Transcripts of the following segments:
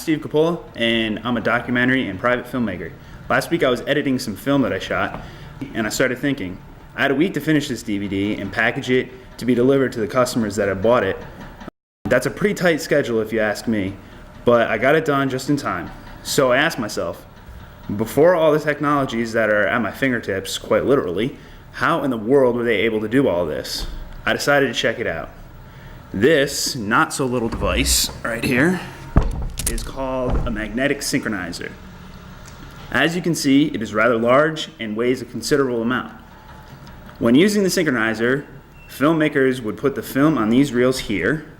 Steve Coppola, and I'm a documentary and private filmmaker. Last week I was editing some film that I shot, and I started thinking, I had a week to finish this DVD and package it to be delivered to the customers that had bought it. That's a pretty tight schedule if you ask me, but I got it done just in time. So I asked myself, before all the technologies that are at my fingertips, quite literally, how in the world were they able to do all this? I decided to check it out. This not so little device right here is called a magnetic synchronizer. As you can see, it is rather large and weighs a considerable amount. When using the synchronizer, filmmakers would put the film on these reels here.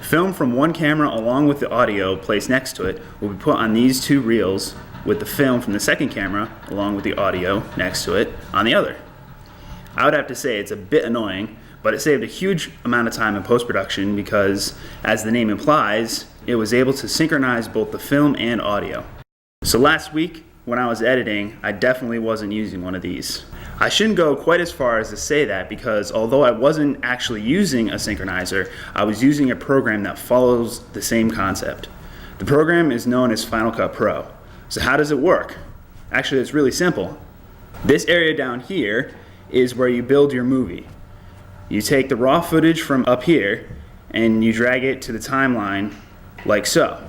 Film from one camera along with the audio placed next to it will be put on these two reels with the film from the second camera along with the audio next to it on the other. I would have to say it's a bit annoying, but it saved a huge amount of time in post-production because, as the name implies, it was able to synchronize both the film and audio. So last week, when I was editing, I definitely wasn't using one of these. I shouldn't go quite as far as to say that because although I wasn't actually using a synchronizer, I was using a program that follows the same concept. The program is known as Final Cut Pro. So how does it work? Actually, it's really simple. This area down here is where you build your movie. You take the raw footage from up here and you drag it to the timeline like so.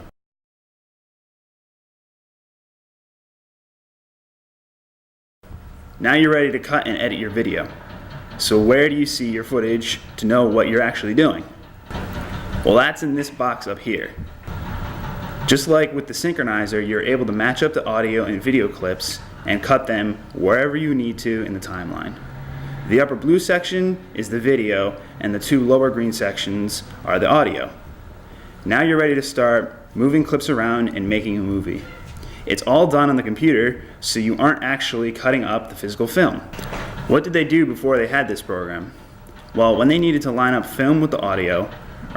Now you're ready to cut and edit your video. So where do you see your footage to know what you're actually doing? Well, that's in this box up here. Just like with the synchronizer, you're able to match up the audio and video clips and cut them wherever you need to in the timeline. The upper blue section is the video, and the two lower green sections are the audio. Now you're ready to start moving clips around and making a movie. It's all done on the computer, so you aren't actually cutting up the physical film. What did they do before they had this program? Well, when they needed to line up film with the audio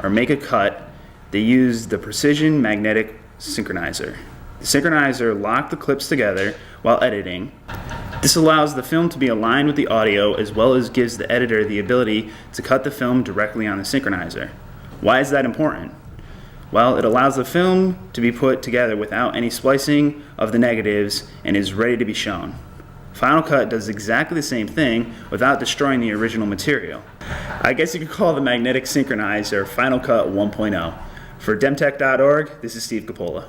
or make a cut, they used the Precision Magnetic Synchronizer. The synchronizer locked the clips together while editing. This allows the film to be aligned with the audio as well as gives the editor the ability to cut the film directly on the synchronizer. Why is that important? Well, it allows the film to be put together without any splicing of the negatives and is ready to be shown. Final Cut does exactly the same thing without destroying the original material. I guess you could call the magnetic synchronizer Final Cut 1.0. For Demtech.org, this is Steve Coppola.